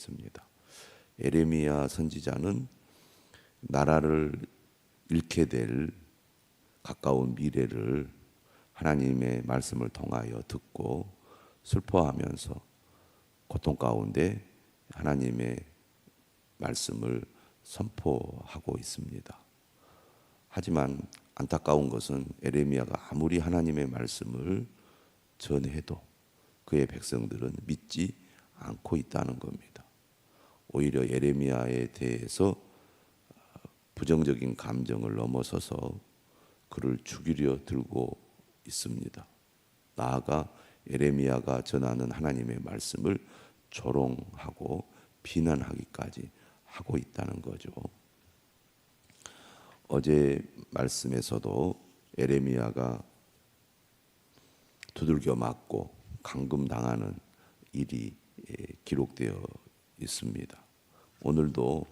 습니다. 에레미야 선지자는 나라를 잃게 될 가까운 미래를 하나님의 말씀을 통하여 듣고 슬퍼하면서 고통 가운데 하나님의 말씀을 선포하고 있습니다. 하지만 안타까운 것은 에레미야가 아무리 하나님의 말씀을 전해도 그의 백성들은 믿지 않고 있다는 겁니다. 오히려 에레미야에 대해서 부정적인 감정을 넘어서서 그를 죽이려 들고 있습니다. 나아가 에레미야가 전하는 하나님의 말씀을 조롱하고 비난하기까지 하고 있다는 거죠. 어제 말씀에서도 에레미야가 두들겨 맞고 감금당하는 일이 기록되어 있습니다. 오늘도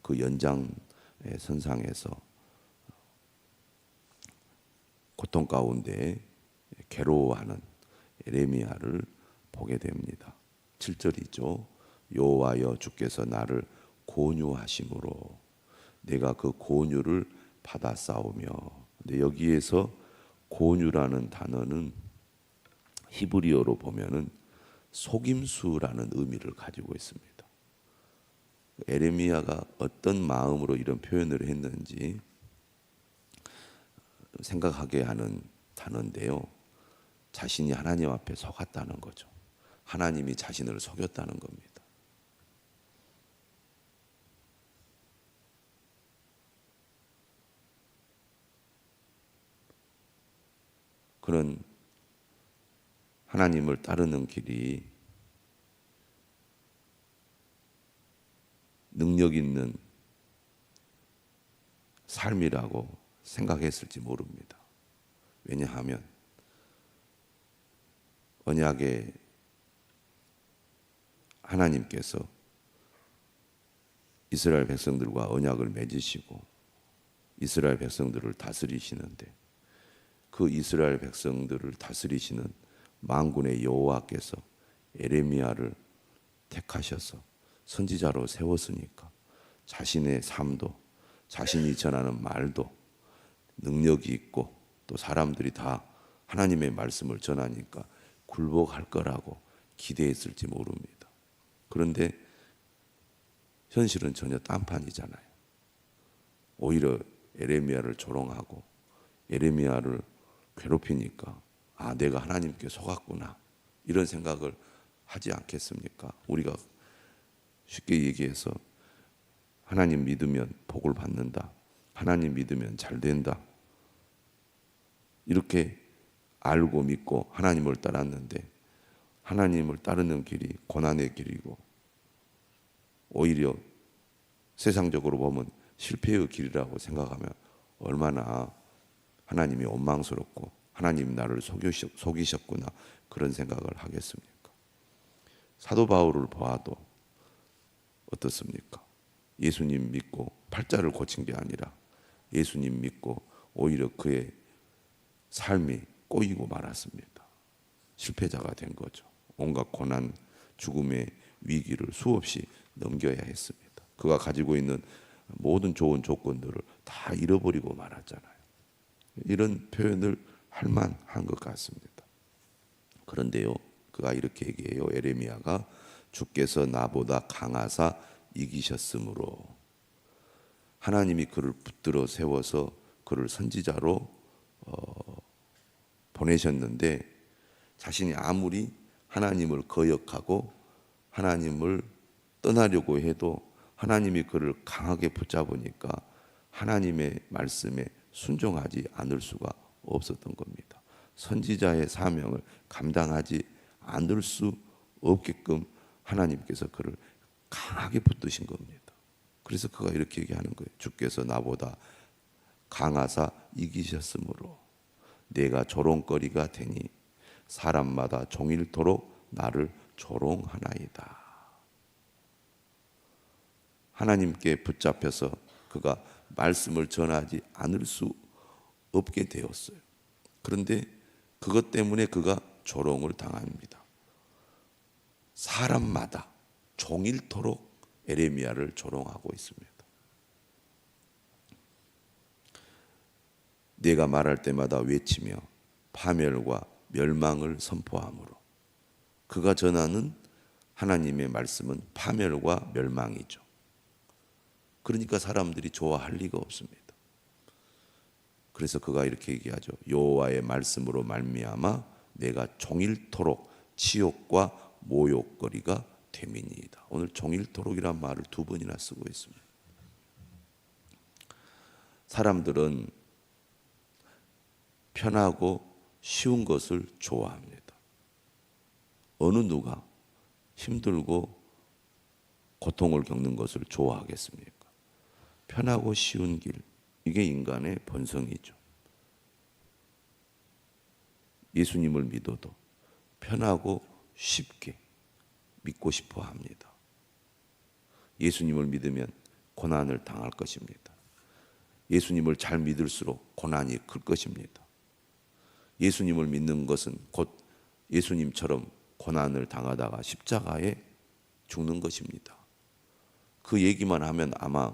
그 연장선상에서 고통 가운데 괴로워하는 에레미야를 보게 됩니다. 7절이죠. 여호와여 주께서 나를 권유하심으로 내가 그 권유를 받아 싸우며. 근데 여기에서 권유라는 단어는 히브리어로 보면은 속임수라는 의미를 가지고 있습니다. 에레미야가 어떤 마음으로 이런 표현을 했는지 생각하게 하는 단어인데요. 자신이 하나님 앞에 속았다는 거죠. 하나님이 자신을 속였다는 겁니다. 그런 하나님을 따르는 길이 능력 있는 삶이라고 생각했을지 모릅니다. 왜냐하면 언약의 하나님께서 이스라엘 백성들과 언약을 맺으시고 이스라엘 백성들을 다스리시는데 그 이스라엘 백성들을 다스리시는 만군의 여호와께서 에레미야를 택하셔서 선지자로 세웠으니까 자신의 삶도 자신이 전하는 말도 능력이 있고 또 사람들이 다 하나님의 말씀을 전하니까 굴복할 거라고 기대했을지 모릅니다. 그런데 현실은 전혀 딴판이잖아요. 오히려 에레미야를 조롱하고 에레미야를 괴롭히니까 아, 내가 하나님께 속았구나 이런 생각을 하지 않겠습니까? 우리가 쉽게 얘기해서 하나님 믿으면 복을 받는다, 하나님 믿으면 잘 된다, 이렇게 알고 믿고 하나님을 따랐는데 하나님을 따르는 길이 고난의 길이고 오히려 세상적으로 보면 실패의 길이라고 생각하면 얼마나 하나님이 원망스럽고 하나님이 나를 속이셨구나 그런 생각을 하겠습니까? 사도 바울을 보아도 어떻습니까? 예수님 믿고 팔자를 고친 게 아니라 예수님 믿고 오히려 그의 삶이 꼬이고 말았습니다. 실패자가 된 거죠. 온갖 고난, 죽음의 위기를 수없이 넘겨야 했습니다. 그가 가지고 있는 모든 좋은 조건들을 다 잃어버리고 말았잖아요. 이런 표현을 할 만한 것 같습니다. 그런데요, 그가 이렇게 얘기해요. 에레미야가 주께서 나보다 강하사 이기셨으므로 하나님이 그를 붙들어 세워서 그를 선지자로 보내셨는데 자신이 아무리 하나님을 거역하고 하나님을 떠나려고 해도 하나님이 그를 강하게 붙잡으니까 하나님의 말씀에 순종하지 않을 수가 없었던 겁니다. 선지자의 사명을 감당하지 않을 수 없게끔 하나님께서 그를 강하게 붙드신 겁니다. 그래서 그가 이렇게 얘기하는 거예요. 주께서 나보다 강하사 이기셨으므로 내가 조롱거리가 되니 사람마다 종일토록 나를 조롱하나이다. 하나님께 붙잡혀서 그가 말씀을 전하지 않을 수 없게 되었어요. 그런데 그것 때문에 그가 조롱을 당합니다. 사람마다 종일토록 에레미야를 조롱하고 있습니다. 내가 말할 때마다 외치며 파멸과 멸망을 선포하므로, 그가 전하는 하나님의 말씀은 파멸과 멸망이죠. 그러니까 사람들이 좋아할 리가 없습니다. 그래서 그가 이렇게 얘기하죠. 여호와의 말씀으로 말미암아 내가 종일토록 치욕과 모욕거리가 됨이니이다. 오늘 종일토록이란 말을 2번이나 쓰고 있습니다. 사람들은 편하고 쉬운 것을 좋아합니다. 어느 누가 힘들고 고통을 겪는 것을 좋아하겠습니까? 편하고 쉬운 길, 이게 인간의 본성이죠. 예수님을 믿어도 편하고 쉽게 믿고 싶어 합니다. 예수님을 믿으면 고난을 당할 것입니다. 예수님을 잘 믿을수록 고난이 클 것입니다. 예수님을 믿는 것은 곧 예수님처럼 고난을 당하다가 십자가에 죽는 것입니다. 그 얘기만 하면 아마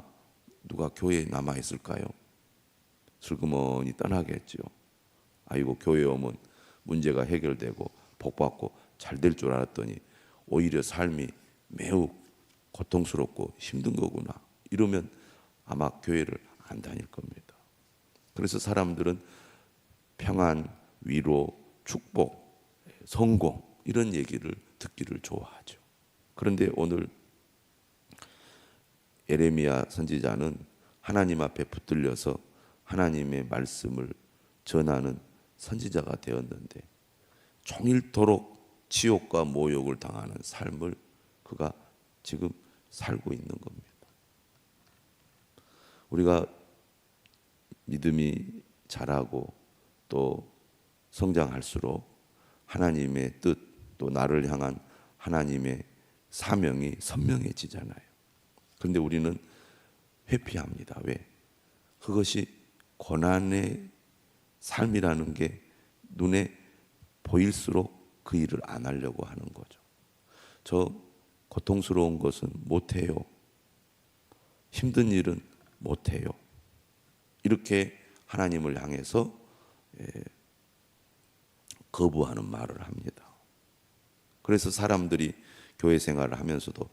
누가 교회에 남아있을까요? 슬그머니 떠나겠죠. 아이고, 교회에 오면 문제가 해결되고 복받고 잘 될 줄 알았더니 오히려 삶이 매우 고통스럽고 힘든 거구나, 이러면 아마 교회를 안 다닐 겁니다. 그래서 사람들은 평안, 위로, 축복, 성공, 이런 얘기를 듣기를 좋아하죠. 그런데 오늘 에레미야 선지자는 하나님 앞에 붙들려서 하나님의 말씀을 전하는 선지자가 되었는데 종일토록 지옥과 모욕을 당하는 삶을 그가 지금 살고 있는 겁니다. 우리가 믿음이 자라고 또 성장할수록 하나님의 뜻, 또 나를 향한 하나님의 사명이 선명해지잖아요. 그런데 우리는 회피합니다. 왜? 그것이 고난의 삶이라는 게 눈에 보일수록 그 일을 안 하려고 하는 거죠. 저 고통스러운 것은 못해요. 힘든 일은 못해요. 이렇게 하나님을 향해서 거부하는 말을 합니다. 그래서 사람들이 교회 생활을 하면서도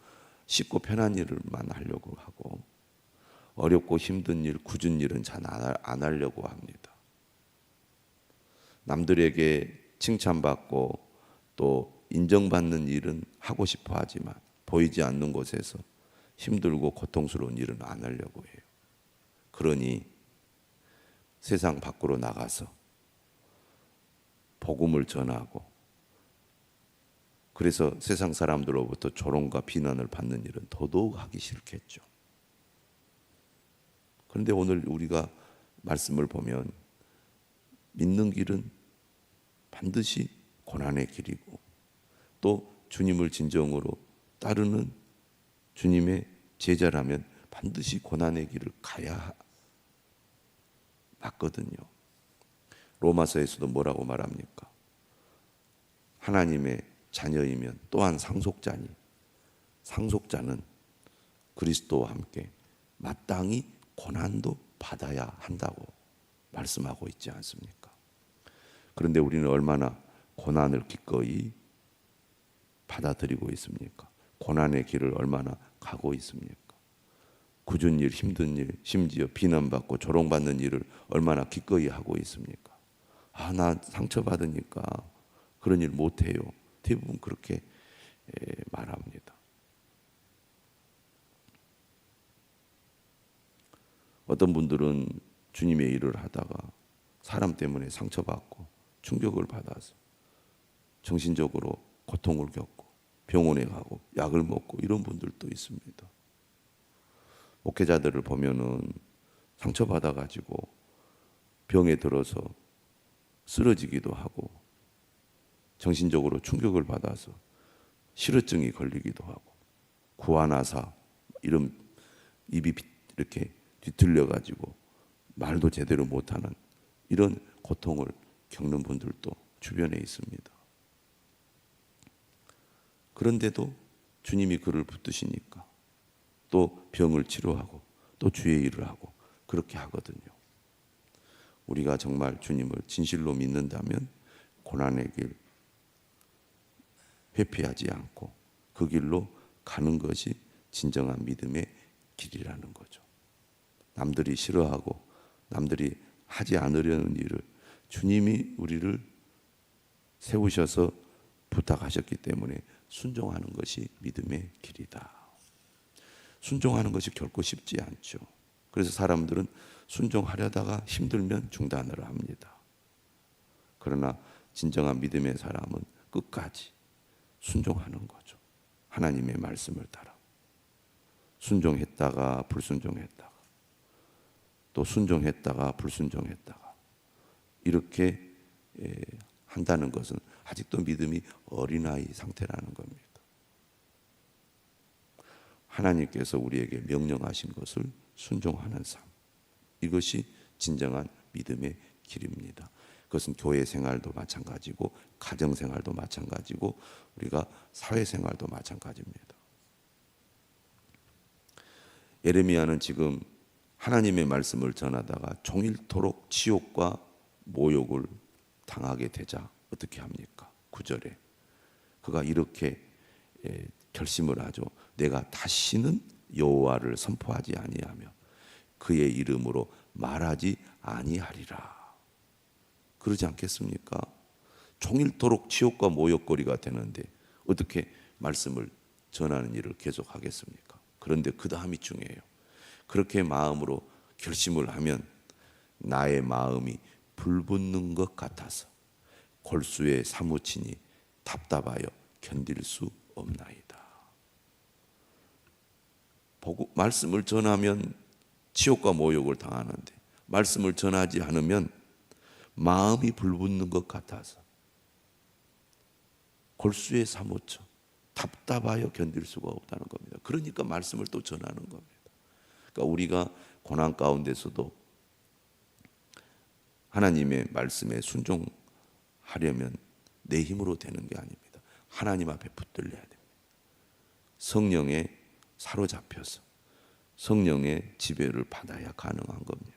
쉽고 편한 일을만 하려고 하고 어렵고 힘든 일, 굳은 일은 잘 안 하려고 합니다. 남들에게 칭찬받고 또 인정받는 일은 하고 싶어 하지만 보이지 않는 곳에서 힘들고 고통스러운 일은 안 하려고 해요. 그러니 세상 밖으로 나가서 복음을 전하고, 그래서 세상 사람들로부터 조롱과 비난을 받는 일은 더더욱 하기 싫겠죠. 그런데 오늘 우리가 말씀을 보면 믿는 길은 반드시 고난의 길이고 또 주님을 진정으로 따르는 주님의 제자라면 반드시 고난의 길을 가야 맞거든요. 로마서에서도 뭐라고 말합니까? 하나님의 자녀이면 또한 상속자니 상속자는 그리스도와 함께 마땅히 고난도 받아야 한다고 말씀하고 있지 않습니까? 그런데 우리는 얼마나 고난을 기꺼이 받아들이고 있습니까? 고난의 길을 얼마나 가고 있습니까? 굳은 일, 힘든 일, 심지어 비난받고 조롱받는 일을 얼마나 기꺼이 하고 있습니까? 나 상처받으니까 그런 일 못해요. 대부분 그렇게 말합니다. 어떤 분들은 주님의 일을 하다가 사람 때문에 상처받고 충격을 받아서 정신적으로 고통을 겪고 병원에 가고 약을 먹고 이런 분들도 있습니다. 목회자들을 보면은 상처받아가지고 병에 들어서 쓰러지기도 하고 정신적으로 충격을 받아서 실어증이 걸리기도 하고 구안화사 이런 입이 이렇게 뒤틀려가지고 말도 제대로 못하는 이런 고통을 겪는 분들도 주변에 있습니다. 그런데도 주님이 그를 붙드시니까 또 병을 치료하고 또 주의 일을 하고 그렇게 하거든요. 우리가 정말 주님을 진실로 믿는다면 고난의 길 회피하지 않고 그 길로 가는 것이 진정한 믿음의 길이라는 거죠. 남들이 싫어하고 남들이 하지 않으려는 일을 주님이 우리를 세우셔서 부탁하셨기 때문에 순종하는 것이 믿음의 길이다. 순종하는 것이 결코 쉽지 않죠. 그래서 사람들은 순종하려다가 힘들면 중단을 합니다. 그러나 진정한 믿음의 사람은 끝까지 순종하는 거죠. 하나님의 말씀을 따라 순종했다가 불순종했다가 또 순종했다가 불순종했다가 이렇게 한다는 것은 아직도 믿음이 어린아이 상태라는 겁니다. 하나님께서 우리에게 명령하신 것을 순종하는 삶, 이것이 진정한 믿음의 길입니다. 그것은 교회 생활도 마찬가지고 가정 생활도 마찬가지고 우리가 사회 생활도 마찬가지입니다. 예레미야는 지금 하나님의 말씀을 전하다가 종일토록 지옥과 모욕을 당하게 되자 어떻게 합니까? 9절에 그가 이렇게 결심을 하죠. 내가 다시는 여호와를 선포하지 아니하며 그의 이름으로 말하지 아니하리라. 그러지 않겠습니까? 종일토록 지옥과 모욕거리가 되는데 어떻게 말씀을 전하는 일을 계속하겠습니까? 그런데 그 다음이 중요해요. 그렇게 마음으로 결심을 하면 나의 마음이 불붙는 것 같아서 골수에 사무치니 답답하여 견딜 수 없나이다. 말씀을 전하면 지옥과 모욕을 당하는데 말씀을 전하지 않으면 마음이 불붙는 것 같아서 골수에 사무쳐 답답하여 견딜 수가 없다는 겁니다. 그러니까 말씀을 또 전하는 겁니다. 그러니까 우리가 고난 가운데서도 하나님의 말씀에 순종하려면 내 힘으로 되는 게 아닙니다. 하나님 앞에 붙들려야 됩니다. 성령에 사로잡혀서 성령의 지배를 받아야 가능한 겁니다.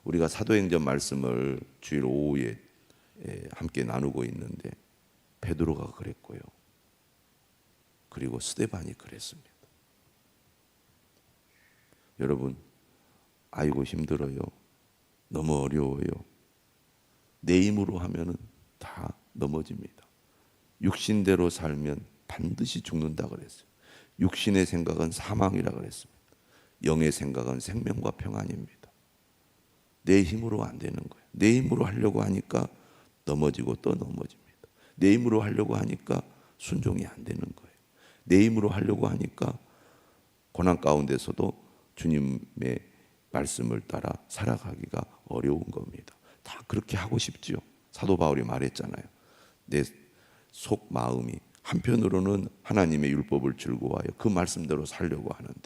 우리가 사도행전 말씀을 주일 오후에 함께 나누고 있는데 베드로가 그랬고요. 그리고 스데반이 그랬습니다. 여러분, 아이고 힘들어요. 너무 어려워요. 내 힘으로 하면은 다 넘어집니다. 육신대로 살면 반드시 죽는다 그랬어요. 육신의 생각은 사망이라 그랬습니다. 영의 생각은 생명과 평안입니다. 내 힘으로 안 되는 거예요. 내 힘으로 하려고 하니까 넘어지고 또 넘어집니다. 내 힘으로 하려고 하니까 순종이 안 되는 거예요. 내 힘으로 하려고 하니까 고난 가운데서도 주님의 말씀을 따라 살아가기가 어려운 겁니다. 다 그렇게 하고 싶지요. 사도 바울이 말했잖아요. 내 속 마음이 한편으로는 하나님의 율법을 즐거워하여 그 말씀대로 살려고 하는데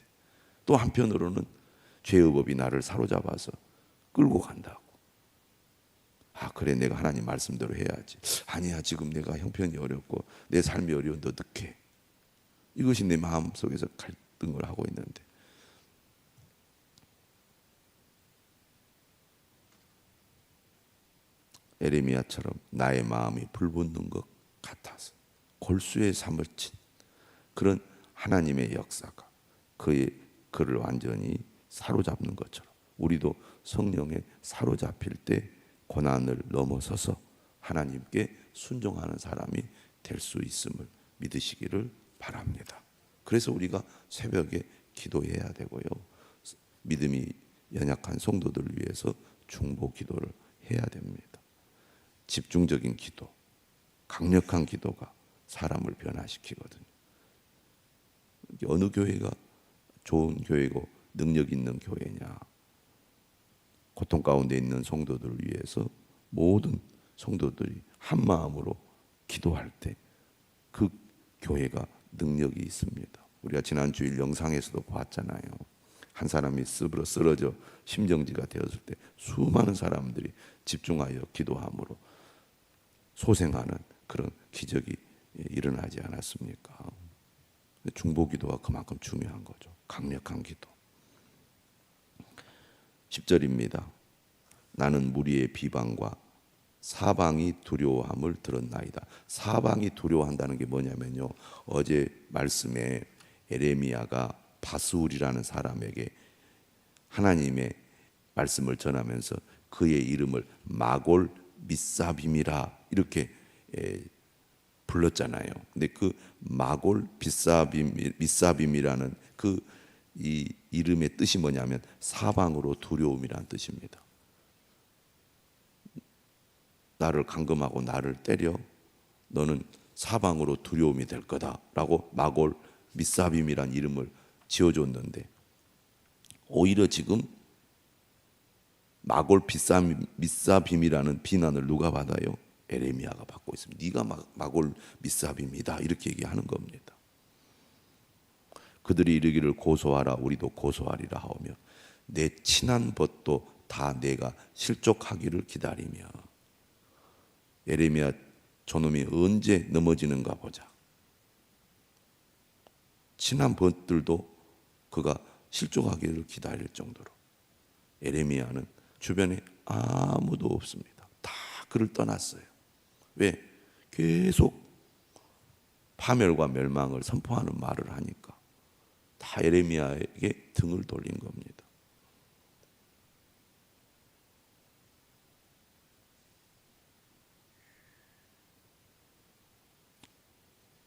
또 한편으로는 죄의 법이 나를 사로잡아서 끌고 간다고. 아, 그래, 내가 하나님 말씀대로 해야지. 아니야, 지금 내가 형편이 어렵고 내 삶이 어려운데 어떡해. 이것이 내 마음속에서 갈등을 하고 있는데 예레미야처럼 나의 마음이 불붙는 것 같아서 골수에 사무친 그런 하나님의 역사가 그를 완전히 사로잡는 것처럼 우리도 성령에 사로잡힐 때 고난을 넘어서서 하나님께 순종하는 사람이 될 수 있음을 믿으시기를 바랍니다. 그래서 우리가 새벽에 기도해야 되고요. 믿음이 연약한 성도들을 위해서 중보 기도를 해야 됩니다. 집중적인 기도, 강력한 기도가 사람을 변화시키거든요. 어느 교회가 좋은 교회고 능력 있는 교회냐? 고통 가운데 있는 성도들을 위해서 모든 성도들이 한 마음으로 기도할 때 그 교회가 능력이 있습니다. 우리가 지난 주일 영상에서도 봤잖아요. 한 사람이 습으로 쓰러져 심정지가 되었을 때 수많은 사람들이 집중하여 기도함으로 소생하는 그런 기적이 일어나지 않았습니까? 중보기도가 그만큼 중요한 거죠. 강력한 기도. 10절입니다. 나는 무리의 비방과 사방이 두려워함을 들었나이다. 사방이 두려워한다는 게 뭐냐면요, 어제 말씀에 에레미야가 바스울이라는 사람에게 하나님의 말씀을 전하면서 그의 이름을 마골 미사빔이라 이렇게 불렀잖아요. 근데 그 마골 미사빔이라는 그 이 이름의 뜻이 뭐냐면 사방으로 두려움이라는 뜻입니다. 나를 감금하고 나를 때려 너는 사방으로 두려움이 될 거다라고 마골 미사빔이란 이름을 지어줬는데, 오히려 지금 마골 미사빔이라는 비난을 누가 받아요? 에레미야가 받고 있습니다. 네가 마골 미사빔이다 이렇게 얘기하는 겁니다. 그들이 이르기를 고소하라 우리도 고소하리라 하오며 내 친한 벗도 다 내가 실족하기를 기다리며. 에레미야 저놈이 언제 넘어지는가 보자. 친한 벗들도 그가 실족하기를 기다릴 정도로 에레미야는 주변에 아무도 없습니다. 다 그를 떠났어요. 왜? 계속 파멸과 멸망을 선포하는 말을 하니까 다 에레미야에게 등을 돌린 겁니다.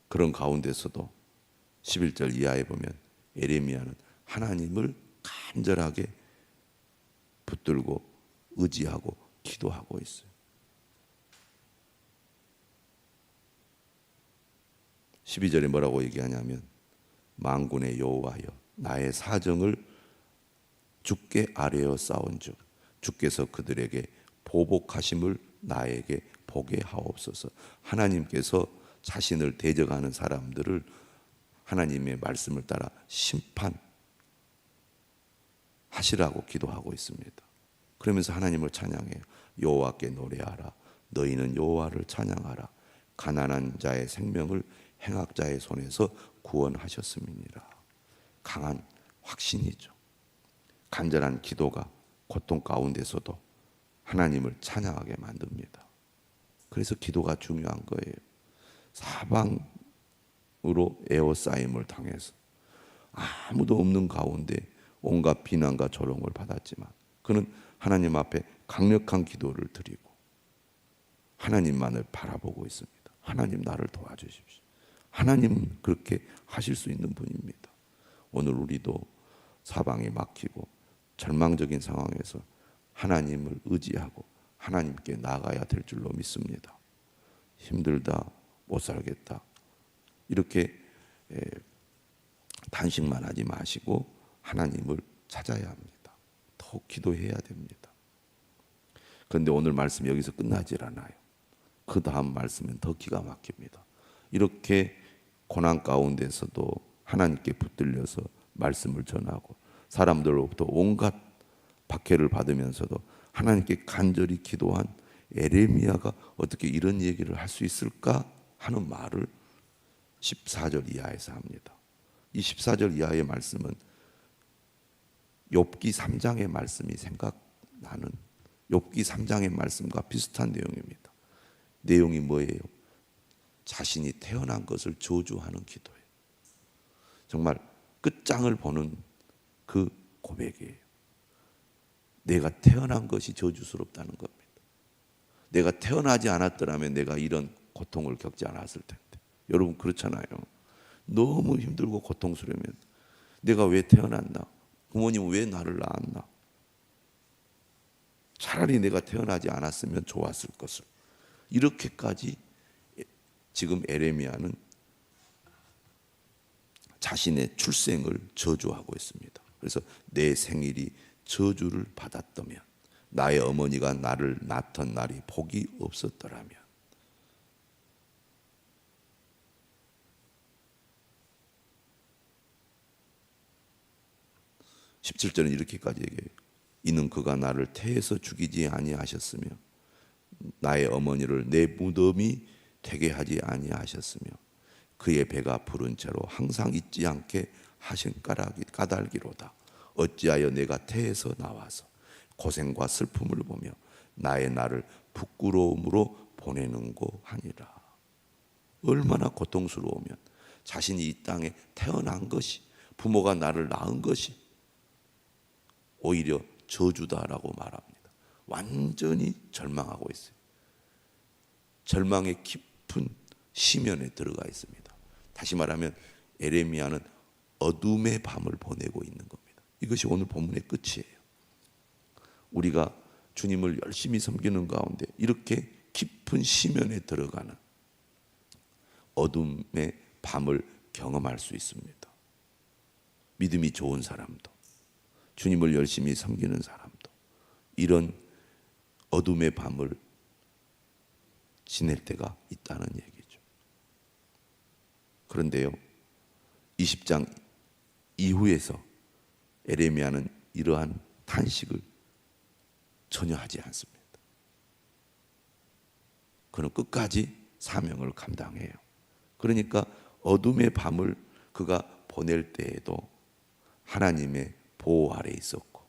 그런 가운데서도 11절 이하에 보면 에레미야는 하나님을 간절하게 붙들고 의지하고 기도하고 있어요. 12절에 뭐라고 얘기하냐면 만군의 여호와여 나의 사정을 주께 아뢰어 싸운즉 주께서 그들에게 보복하심을 나에게 보게 하옵소서. 하나님께서 자신을 대적하는 사람들을 하나님의 말씀을 따라 심판하시라고 기도하고 있습니다. 그러면서 하나님을 찬양해요. 여호와께 노래하라 너희는 여호와를 찬양하라 가난한 자의 생명을 행악자의 손에서 구원하셨음이니라. 강한 확신이죠. 간절한 기도가 고통 가운데서도 하나님을 찬양하게 만듭니다. 그래서 기도가 중요한 거예요. 사방으로 에워싸임을 당해서 아무도 없는 가운데 온갖 비난과 조롱을 받았지만 그는 하나님 앞에 강력한 기도를 드리고 하나님만을 바라보고 있습니다. 하나님 나를 도와주십시오. 하나님은 그렇게 하실 수 있는 분입니다. 오늘 우리도 사방이 막히고 절망적인 상황에서 하나님을 의지하고 하나님께 나가야 될 줄로 믿습니다. 힘들다, 못 살겠다 이렇게 단식만 하지 마시고 하나님을 찾아야 합니다. 더 기도해야 됩니다. 그런데 오늘 말씀 여기서 끝나질 않아요. 그 다음 말씀은 더 기가 막힙니다. 이렇게 고난 가운데서도 하나님께 붙들려서 말씀을 전하고 사람들로부터 온갖 박해를 받으면서도 하나님께 간절히 기도한 에레미야가 어떻게 이런 얘기를 할 수 있을까 하는 말을 14절 이하에서 합니다. 이 14절 이하의 말씀은 욥기 3장의 말씀이 생각나는 욥기 3장의 말씀과 비슷한 내용입니다. 내용이 뭐예요? 자신이 태어난 것을 저주하는 기도예요. 정말 끝장을 보는 그 고백이에요. 내가 태어난 것이 저주스럽다는 겁니다. 내가 태어나지 않았더라면 내가 이런 고통을 겪지 않았을 텐데. 여러분 그렇잖아요. 너무 힘들고 고통스러우면 내가 왜 태어났나? 부모님은 왜 나를 낳았나? 차라리 내가 태어나지 않았으면 좋았을 것을. 이렇게까지 지금 에레미야는 자신의 출생을 저주하고 있습니다. 그래서 내 생일이 저주를 받았다면 나의 어머니가 나를 낳던 날이 복이 없었더라면. (17절은) 이렇게까지 얘기해요. 이는 그가 나를 태에서 죽이지 아니하셨으며 나의 어머니를 내 무덤이 되게 하지 아니하셨으며 그의 배가 부른 채로 항상 잊지 않게 하신 까닭이로다. 어찌하여 내가 태에서 나와서 고생과 슬픔을 보며 나의 나를 부끄러움으로 보내는고 하니라. 얼마나 고통스러우면 자신이 이 땅에 태어난 것이, 부모가 나를 낳은 것이 오히려 저주다라고 말합니다. 완전히 절망하고 있어요. 절망의 깊은 심연에 들어가 있습니다. 다시 말하면 에레미야는 어둠의 밤을 보내고 있는 겁니다. 이것이 오늘 본문의 끝이에요. 우리가 주님을 열심히 섬기는 가운데 이렇게 깊은 심연에 들어가는 어둠의 밤을 경험할 수 있습니다. 믿음이 좋은 사람도, 주님을 열심히 섬기는 사람도 이런 어둠의 밤을 지낼 때가 있다는 얘기죠. 그런데요, 20장 이후에서 에레미야는 이러한 탄식을 전혀 하지 않습니다. 그는 끝까지 사명을 감당해요. 그러니까 어둠의 밤을 그가 보낼 때에도 하나님의 보호 아래 있었고,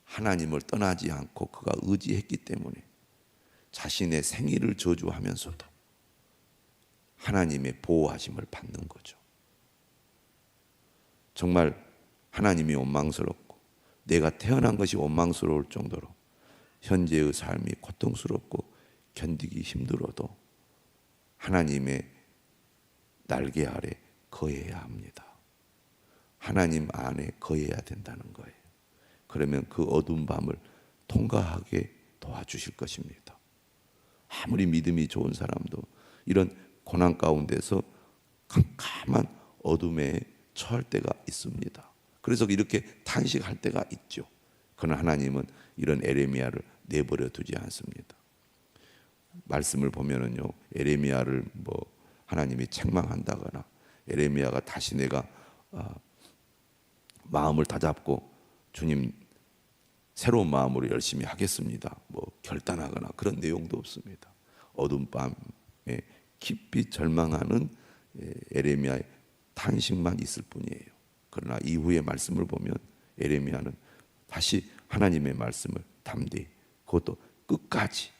하나님을 떠나지 않고 그가 의지했기 때문에 자신의 생일을 저주하면서도 하나님의 보호하심을 받는 거죠. 정말 하나님이 원망스럽고 내가 태어난 것이 원망스러울 정도로 현재의 삶이 고통스럽고 견디기 힘들어도 하나님의 날개 아래 거해야 합니다. 하나님 안에 거해야 된다는 거예요. 그러면 그 어두운 밤을 통과하게 도와주실 것입니다. 아무리 믿음이 좋은 사람도 이런 고난 가운데서 캄캄한 어둠에 처할 때가 있습니다. 그래서 이렇게 탄식할 때가 있죠. 그러나 하나님은 이런 에레미야를 내버려 두지 않습니다. 말씀을 보면은요, 에레미야를 하나님이 책망한다거나 에레미야가 다시 내가 마음을 다잡고 주님 새로운 마음으로 열심히 하겠습니다, 결단하거나 그런 내용도 없습니다. 어두운 밤에 깊이 절망하는 에레미야의 탄식만 있을 뿐이에요. 그러나 이후의 말씀을 보면 에레미야는 다시 하나님의 말씀을 담대히, 그것도 끝까지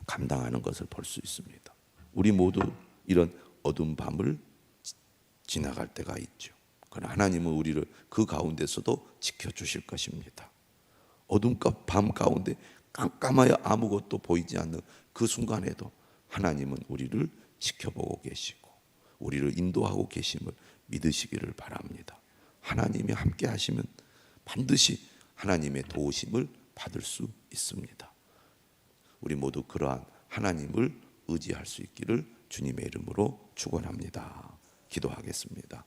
감당하는 것을 볼 수 있습니다. 우리 모두 이런 어두운 밤을 지나갈 때가 있죠. 그러나 하나님은 우리를 그 가운데서도 지켜주실 것입니다. 어두운 밤 가운데 깜깜하여 아무것도 보이지 않는 그 순간에도 하나님은 우리를 지켜보고 계시고 우리를 인도하고 계심을 믿으시기를 바랍니다. 하나님이 함께 하시면 반드시 하나님의 도우심을 받을 수 있습니다. 우리 모두 그러한 하나님을 의지할 수 있기를 주님의 이름으로 축원합니다. 기도하겠습니다.